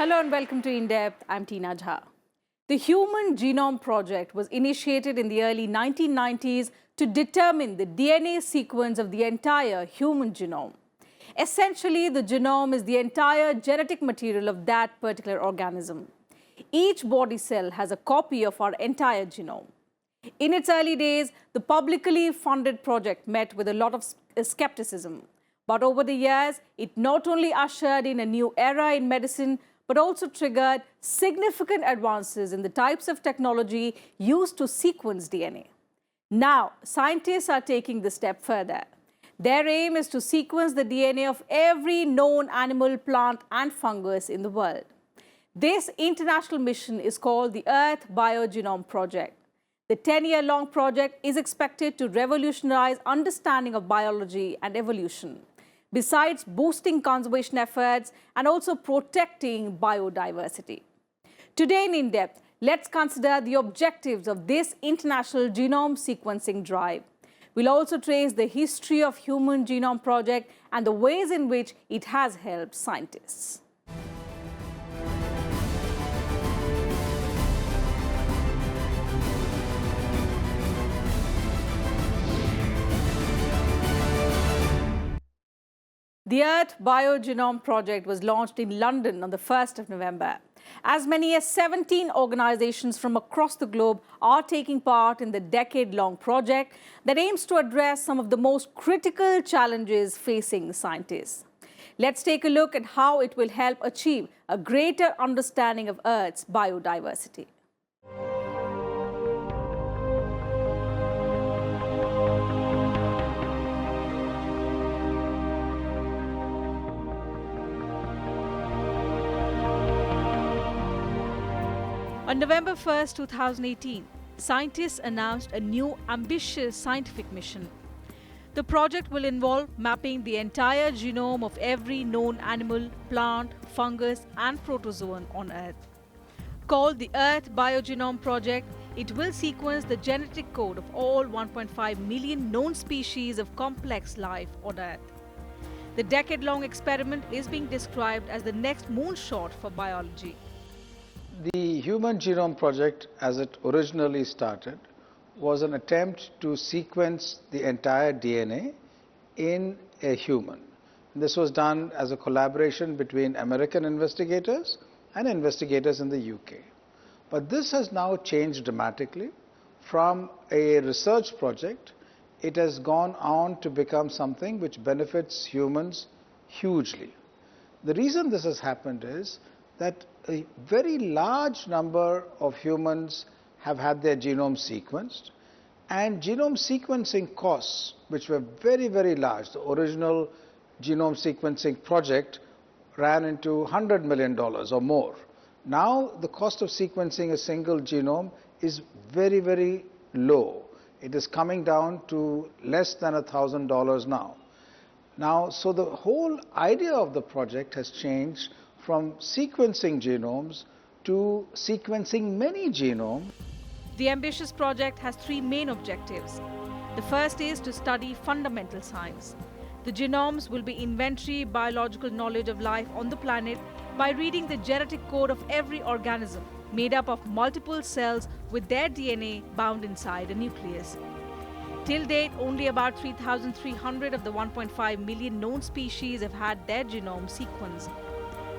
Hello and welcome to In Depth. I'm Tina Jha. The Human Genome Project was initiated in the early 1990s to determine the DNA sequence of the entire human genome. Essentially, the genome is the entire genetic material of that particular organism. Each body cell has a copy of our entire genome. In its early days, the publicly funded project met with a lot of skepticism. But over the years, it not only ushered in a new era in medicine, but also triggered significant advances in the types of technology used to sequence DNA. Now, scientists are taking this step further. Their aim is to sequence the DNA of every known animal, plant, and fungus in the world. This international mission is called the Earth BioGenome Project. The 10-year-long project is expected to revolutionize understanding of biology and evolution, besides boosting conservation efforts and also protecting biodiversity. Today in In-Depth, let's consider the objectives of this international genome sequencing drive. We'll also trace the history of Human Genome Project and the ways in which it has helped scientists. The Earth BioGenome Project was launched in London on the 1st of November. As many as 17 organizations from across the globe are taking part in the decade-long project that aims to address some of the most critical challenges facing scientists. Let's take a look at how it will help achieve a greater understanding of Earth's biodiversity. On November 1, 2018, scientists announced a new ambitious scientific mission. The project will involve mapping the entire genome of every known animal, plant, fungus, and protozoan on Earth. Called the Earth BioGenome Project, it will sequence the genetic code of all 1.5 million known species of complex life on Earth. The decade-long experiment is being described as the next moonshot for biology. The Human Genome Project, as it originally started, was an attempt to sequence the entire DNA in a human. This was done as a collaboration between American investigators and investigators in the UK. But this has now changed dramatically. From a research project, it has gone on to become something which benefits humans hugely. The reason this has happened is that a very large number of humans have had their genome sequenced, and genome sequencing costs, which were very, very large, the original genome sequencing project ran into $100 million or more. Now the cost of sequencing a single genome is very, very low. It is coming down to less than $1,000 now. So the whole idea of the project has changed from sequencing genomes to sequencing many genomes. The ambitious project has three main objectives. The first is to study fundamental science. The genomes will be inventory biological knowledge of life on the planet by reading the genetic code of every organism, made up of multiple cells with their DNA bound inside a nucleus. Till date, only about 3,300 of the 1.5 million known species have had their genome sequenced.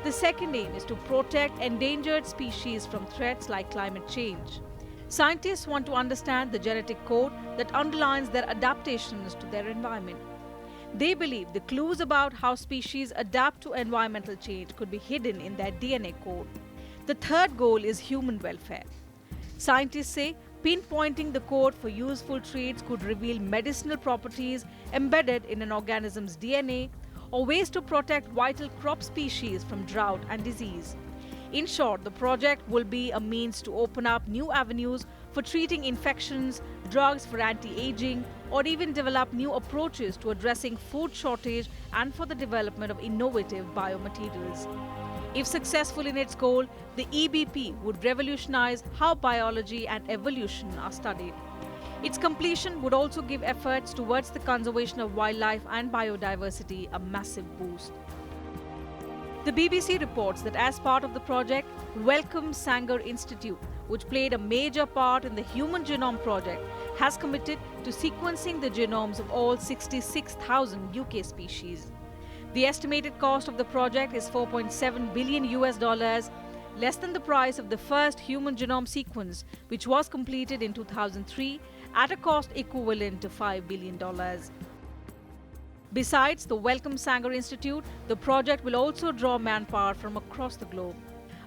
The second aim is to protect endangered species from threats like climate change. Scientists want to understand the genetic code that underlines their adaptations to their environment. They believe the clues about how species adapt to environmental change could be hidden in their DNA code. The third goal is human welfare. Scientists say pinpointing the code for useful traits could reveal medicinal properties embedded in an organism's DNA, or ways to protect vital crop species from drought and disease. In short, the project will be a means to open up new avenues for treating infections, drugs for anti-aging, or even develop new approaches to addressing food shortage and for the development of innovative biomaterials. If successful in its goal, the EBP would revolutionize how biology and evolution are studied. Its completion would also give efforts towards the conservation of wildlife and biodiversity a massive boost. The BBC reports that as part of the project, Wellcome Sanger Institute, which played a major part in the Human Genome Project, has committed to sequencing the genomes of all 66,000 UK species. The estimated cost of the project is $4.7 billion, less than the price of the first human genome sequence, which was completed in 2003 at a cost equivalent to $5 billion. Besides the Wellcome Sanger Institute, the project will also draw manpower from across the globe.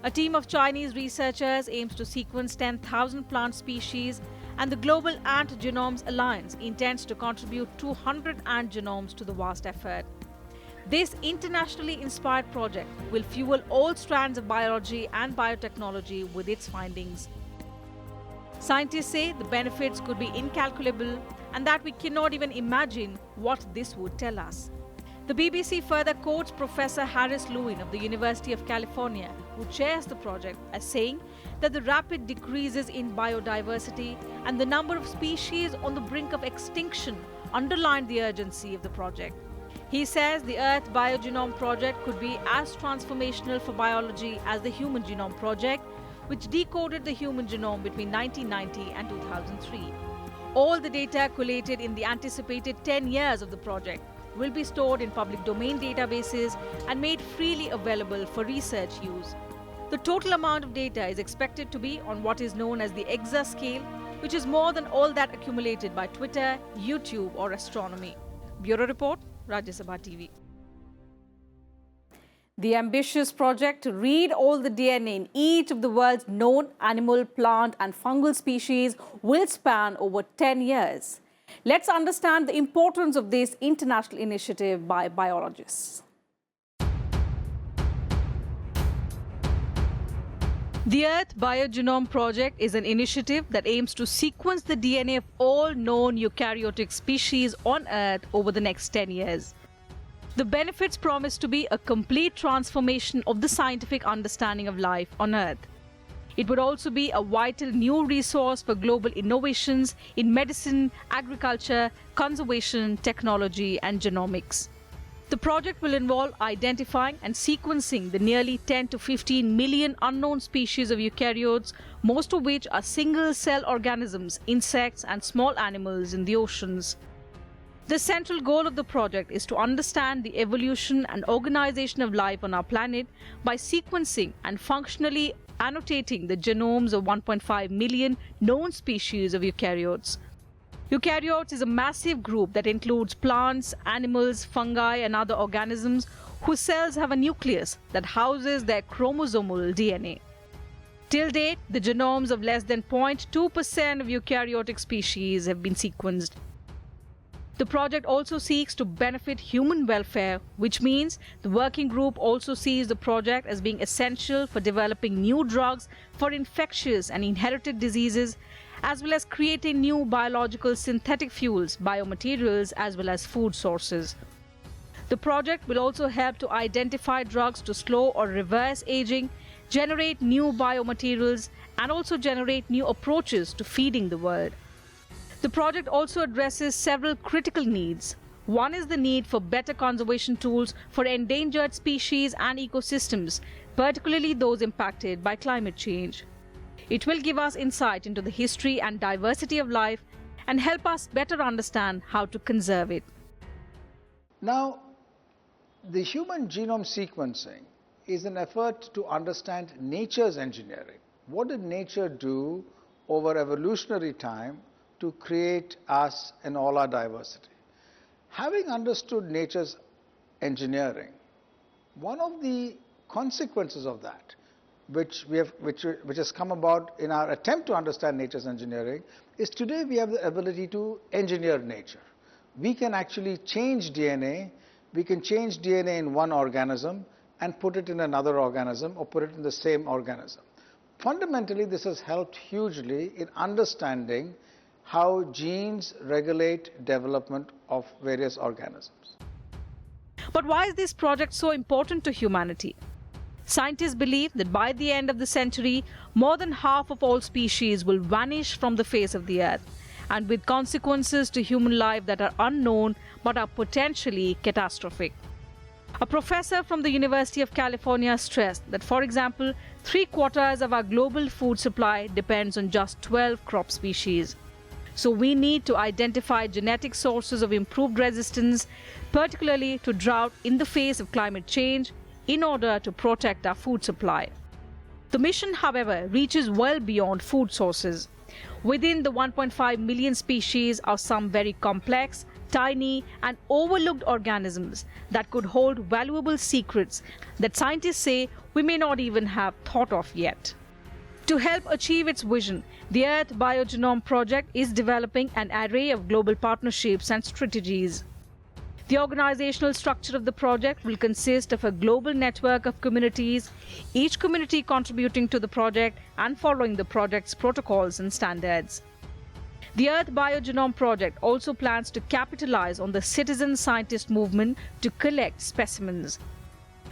A team of Chinese researchers aims to sequence 10,000 plant species, and the Global Ant Genomes Alliance intends to contribute 200 ant genomes to the vast effort. This internationally inspired project will fuel all strands of biology and biotechnology with its findings. Scientists say the benefits could be incalculable and that we cannot even imagine what this would tell us. The BBC further quotes Professor Harris Lewin of the University of California, who chairs the project, as saying that the rapid decreases in biodiversity and the number of species on the brink of extinction underline the urgency of the project. He says the Earth BioGenome Project could be as transformational for biology as the Human Genome Project, which decoded the human genome between 1990 and 2003. All the data collated in the anticipated 10 years of the project will be stored in public domain databases and made freely available for research use. The total amount of data is expected to be on what is known as the exascale, which is more than all that accumulated by Twitter, YouTube, or astronomy. Bureau Report, Rajya Sabha TV. The ambitious project to read all the DNA in each of the world's known animal, plant and fungal species will span over 10 years. Let's understand the importance of this international initiative by biologists. The Earth BioGenome Project is an initiative that aims to sequence the DNA of all known eukaryotic species on Earth over the next 10 years. The benefits promise to be a complete transformation of the scientific understanding of life on Earth. It would also be a vital new resource for global innovations in medicine, agriculture, conservation, technology, and genomics. The project will involve identifying and sequencing the nearly 10 to 15 million unknown species of eukaryotes, most of which are single-cell organisms, insects, and small animals in the oceans. The central goal of the project is to understand the evolution and organization of life on our planet by sequencing and functionally annotating the genomes of 1.5 million known species of eukaryotes. Eukaryotes is a massive group that includes plants, animals, fungi, and other organisms whose cells have a nucleus that houses their chromosomal DNA. Till date, the genomes of less than 0.2% of eukaryotic species have been sequenced. The project also seeks to benefit human welfare, which means the working group also sees the project as being essential for developing new drugs for infectious and inherited diseases, as well as creating new biological synthetic fuels, biomaterials, as well as food sources. The project will also help to identify drugs to slow or reverse aging, generate new biomaterials, and also generate new approaches to feeding the world. The project also addresses several critical needs. One is the need for better conservation tools for endangered species and ecosystems, particularly those impacted by climate change. It will give us insight into the history and diversity of life and help us better understand how to conserve it. Now, the human genome sequencing is an effort to understand nature's engineering. What did nature do over evolutionary time to create us and all our diversity? Having understood nature's engineering, one of the consequences of that, which has come about in our attempt to understand nature's engineering, is today we have the ability to engineer nature. We can actually change DNA. We can change DNA in one organism and put it in another organism or put it in the same organism. Fundamentally, this has helped hugely in understanding how genes regulate development of various organisms. But why is this project so important to humanity? Scientists believe that by the end of the century, more than half of all species will vanish from the face of the earth, and with consequences to human life that are unknown but are potentially catastrophic. A professor from the University of California stressed that, for example, 3/4 of our global food supply depends on just 12 crop species. So we need to identify genetic sources of improved resistance, particularly to drought in the face of climate change, in order to protect our food supply. The mission, however, reaches well beyond food sources. Within the 1.5 million species are some very complex, tiny and overlooked organisms that could hold valuable secrets that scientists say we may not even have thought of yet. To help achieve its vision, the Earth BioGenome Project is developing an array of global partnerships and strategies. The organizational structure of the project will consist of a global network of communities, each community contributing to the project and following the project's protocols and standards. The Earth BioGenome Project also plans to capitalize on the citizen scientist movement to collect specimens.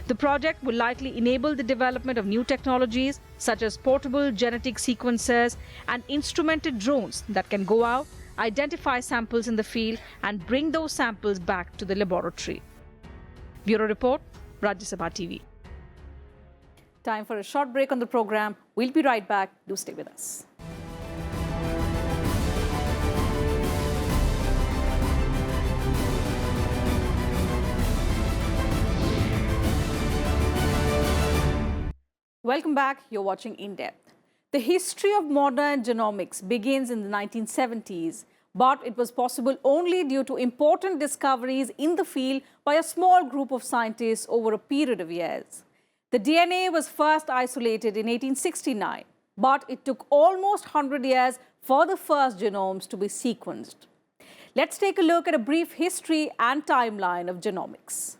The project will likely enable the development of new technologies such as portable genetic sequencers and instrumented drones that can go out, identify samples in the field and bring those samples back to the laboratory. Bureau Report, Rajya Sabha TV. Time for a short break on the program. We'll be right back. Do stay with us. Welcome back. You're watching In Depth. The history of modern genomics begins in the 1970s, but it was possible only due to important discoveries in the field by a small group of scientists over a period of years. The DNA was first isolated in 1869, but it took almost 100 years for the first genomes to be sequenced. Let's take a look at a brief history and timeline of genomics.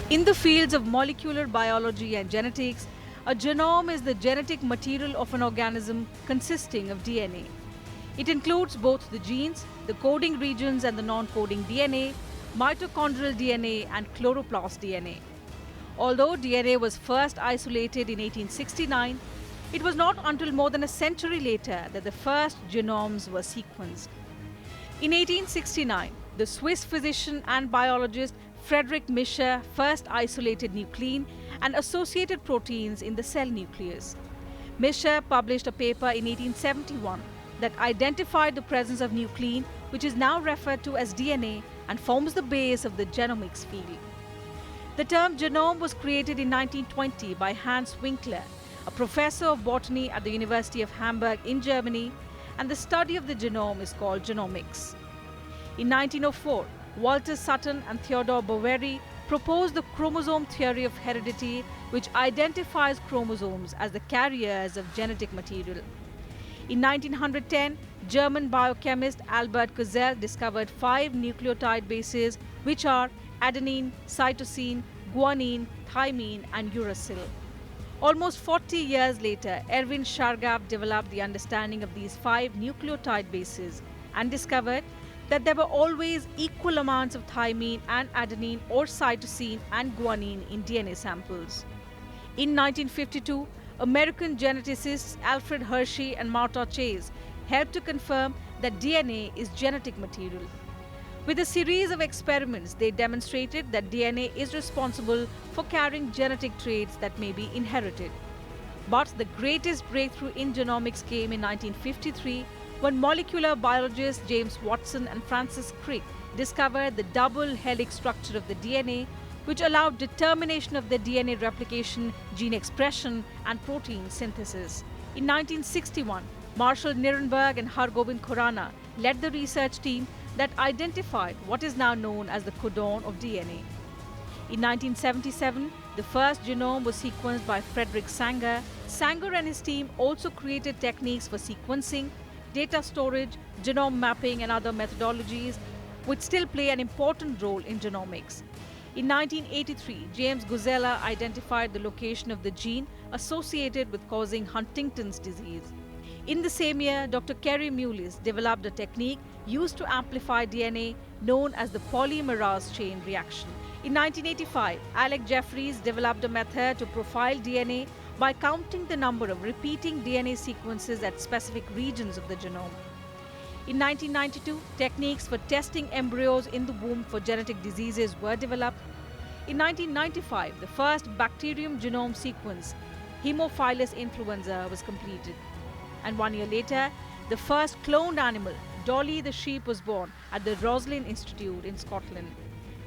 In the fields of molecular biology and genetics, a genome is the genetic material of an organism consisting of DNA. It includes both the genes, the coding regions and the non-coding DNA, mitochondrial DNA and chloroplast DNA. Although DNA was first isolated in 1869, it was not until more than a century later that the first genomes were sequenced. In 1869, the Swiss physician and biologist Friedrich Mischer first isolated nuclein and associated proteins in the cell nucleus. Mischer published a paper in 1871 that identified the presence of nuclein, which is now referred to as DNA and forms the base of the genomics field. The term genome was created in 1920 by Hans Winkler, a professor of botany at the University of Hamburg in Germany, and the study of the genome is called genomics. In 1904, Walter Sutton and Theodore Boveri proposed the chromosome theory of heredity, which identifies chromosomes as the carriers of genetic material. In 1910, German biochemist Albert Gsell discovered 5 nucleotide bases, which are adenine, cytosine, guanine, thymine, and uracil. Almost 40 years later, Erwin Chargaff developed the understanding of these 5 nucleotide bases and discovered that there were always equal amounts of thymine and adenine or cytosine and guanine in DNA samples. In 1952, American geneticists Alfred Hershey and Martha Chase helped to confirm that DNA is genetic material. With a series of experiments, they demonstrated that DNA is responsible for carrying genetic traits that may be inherited. But the greatest breakthrough in genomics came in 1953 when molecular biologists James Watson and Francis Crick discovered the double helix structure of the DNA, which allowed determination of the DNA replication, gene expression, and protein synthesis. In 1961, Marshall Nirenberg and Hargobind Khurana led the research team that identified what is now known as the codon of DNA. In 1977, the first genome was sequenced by Frederick Sanger. Sanger and his team also created techniques for sequencing, data storage, genome mapping, and other methodologies, which still play an important role in genomics. In 1983, James Guzella identified the location of the gene associated with causing Huntington's disease. In the same year, Dr. Kerry Mullis developed a technique used to amplify DNA known as the polymerase chain reaction. In 1985, Alec Jeffreys developed a method to profile DNA by counting the number of repeating DNA sequences at specific regions of the genome. In 1992, techniques for testing embryos in the womb for genetic diseases were developed. In 1995, the first bacterium genome sequence, Haemophilus influenza, was completed. And 1 year later, the first cloned animal, Dolly the sheep, was born at the Roslin Institute in Scotland.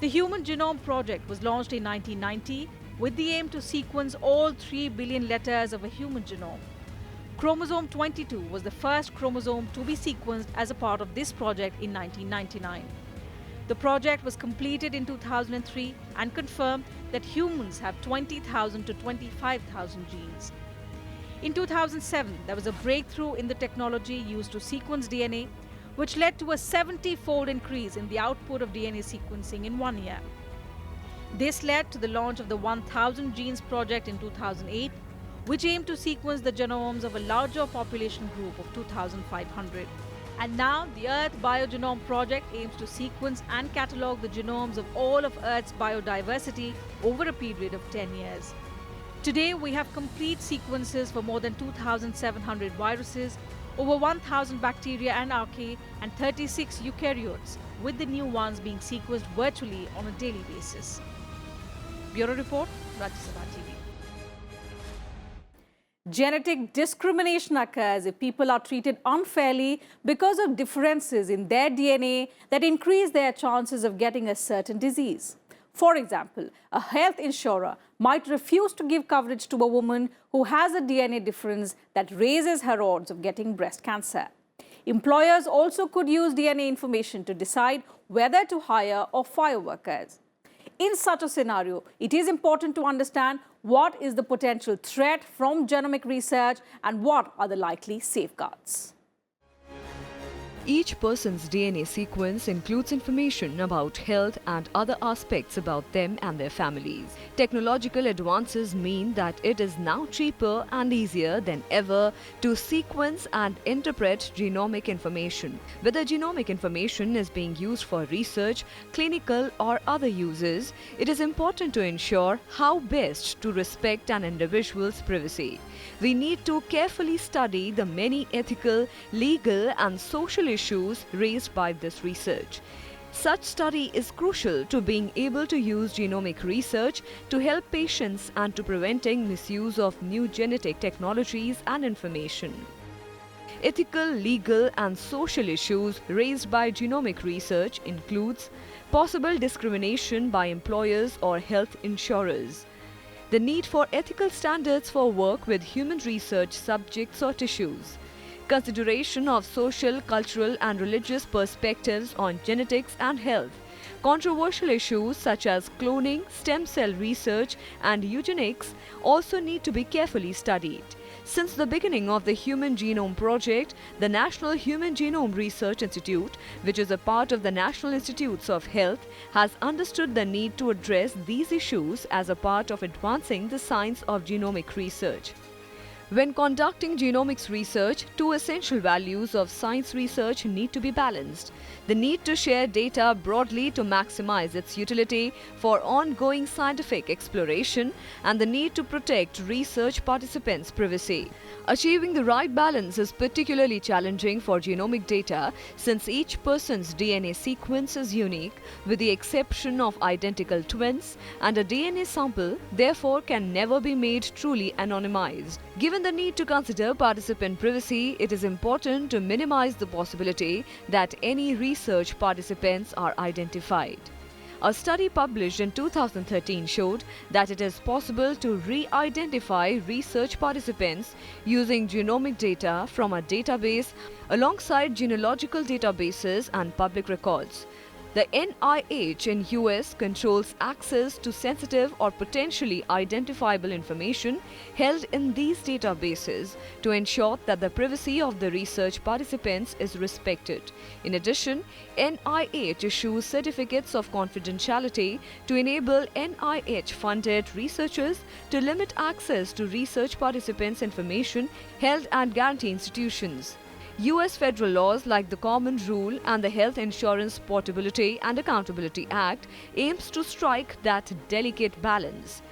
The Human Genome Project was launched in 1990 with the aim to sequence all 3 billion letters of a human genome. Chromosome 22 was the first chromosome to be sequenced as a part of this project in 1999. The project was completed in 2003 and confirmed that humans have 20,000 to 25,000 genes. In 2007, there was a breakthrough in the technology used to sequence DNA, which led to a 70-fold increase in the output of DNA sequencing in 1 year. This led to the launch of the 1000 Genes Project in 2008, which aimed to sequence the genomes of a larger population group of 2,500. And now the Earth BioGenome Project aims to sequence and catalogue the genomes of all of Earth's biodiversity over a period of 10 years. Today, we have complete sequences for more than 2,700 viruses, over 1,000 bacteria and archaea, and 36 eukaryotes, with the new ones being sequenced virtually on a daily basis. Bureau Report, Rajya Sabha TV. Genetic discrimination occurs if people are treated unfairly because of differences in their DNA that increase their chances of getting a certain disease. For example, a health insurer might refuse to give coverage to a woman who has a DNA difference that raises her odds of getting breast cancer. Employers also could use DNA information to decide whether to hire or fire workers. In such a scenario, it is important to understand what is the potential threat from genomic research and what are the likely safeguards. Each person's DNA sequence includes information about health and other aspects about them and their families. Technological advances mean that it is now cheaper and easier than ever to sequence and interpret genomic information. Whether genomic information is being used for research, clinical or other uses, it is important to ensure how best to respect an individual's privacy. We need to carefully study the many ethical, legal and social issues raised by this research. Such study is crucial to being able to use genomic research to help patients and to preventing misuse of new genetic technologies and information. Ethical, legal and social issues raised by genomic research includes possible discrimination by employers or health insurers, the need for ethical standards for work with human research subjects or tissues, consideration of social, cultural and religious perspectives on genetics and health. Controversial issues such as cloning, stem cell research and eugenics also need to be carefully studied. Since the beginning of the Human Genome Project, the National Human Genome Research Institute, which is a part of the National Institutes of Health, has understood the need to address these issues as a part of advancing the science of genomic research. When conducting genomics research, two essential values of science research need to be balanced: the need to share data broadly to maximize its utility for ongoing scientific exploration and the need to protect research participants' privacy. Achieving the right balance is particularly challenging for genomic data since each person's DNA sequence is unique, with the exception of identical twins, and a DNA sample therefore can never be made truly anonymized. Given the need to consider participant privacy, it is important to minimize the possibility that any research participants are identified. A study published in 2013 showed that it is possible to re-identify research participants using genomic data from a database alongside genealogical databases and public records. The NIH in US controls access to sensitive or potentially identifiable information held in these databases to ensure that the privacy of the research participants is respected. In addition, NIH issues certificates of confidentiality to enable NIH-funded researchers to limit access to research participants' information held at guarantee institutions. US federal laws like the Common Rule and the Health Insurance Portability and Accountability Act aims to strike that delicate balance.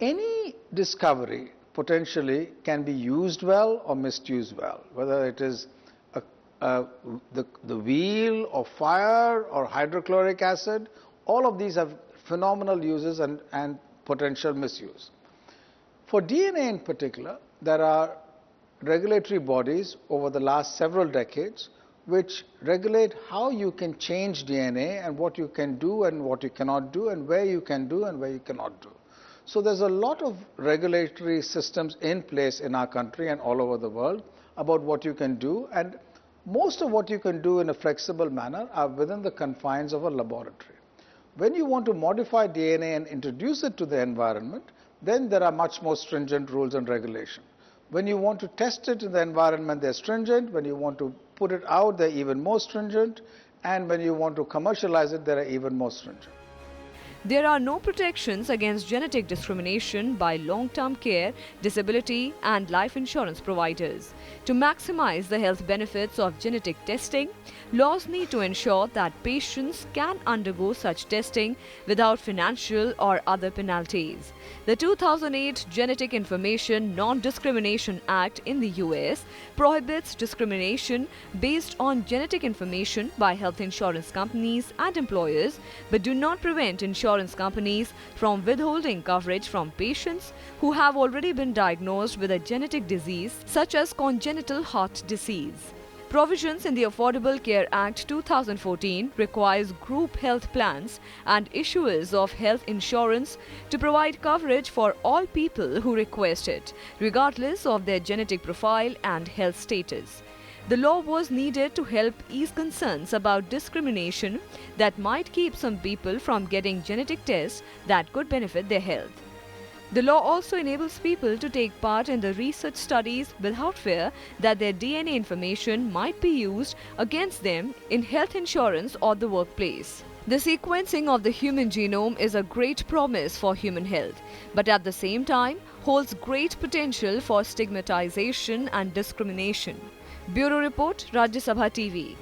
Any discovery potentially can be used well or misused well, whether it is a the wheel or fire or hydrochloric acid, all of these have phenomenal uses and potential misuse. For DNA in particular, there are regulatory bodies over the last several decades which regulate how you can change DNA and what you can do and what you cannot do and where you can do and where you cannot do. So there's a lot of regulatory systems in place in our country and all over the world about what you can do, and most of what you can do in a flexible manner are within the confines of a laboratory. When you want to modify DNA and introduce it to the environment, then there are much more stringent rules and regulation. When you want to test it in the environment, they're stringent. When you want to put it out, they're even more stringent. And when you want to commercialize it, they're even more stringent. There are no protections against genetic discrimination by long-term care, disability and life insurance providers. To maximize the health benefits of genetic testing, laws need to ensure that patients can undergo such testing without financial or other penalties. The 2008 Genetic Information Non-Discrimination Act in the US prohibits discrimination based on genetic information by health insurance companies and employers, but do not prevent insurance companies from withholding coverage from patients who have already been diagnosed with a genetic disease such as congenital heart disease. Provisions in the Affordable Care Act 2014 requires group health plans and issuers of health insurance to provide coverage for all people who request it, regardless of their genetic profile and health status. The law was needed to help ease concerns about discrimination that might keep some people from getting genetic tests that could benefit their health. The law also enables people to take part in the research studies without fear that their DNA information might be used against them in health insurance or the workplace. The sequencing of the human genome is a great promise for human health, but at the same time holds great potential for stigmatization and discrimination. Bureau Report, Rajya Sabha TV.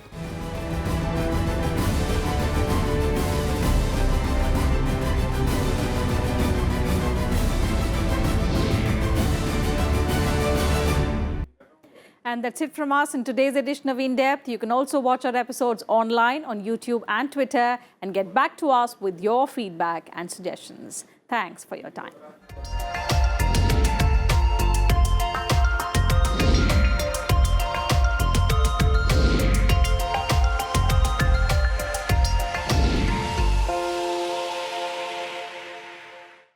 And that's it from us in today's edition of In Depth. You can also watch our episodes online on YouTube and Twitter and get back to us with your feedback and suggestions. Thanks for your time.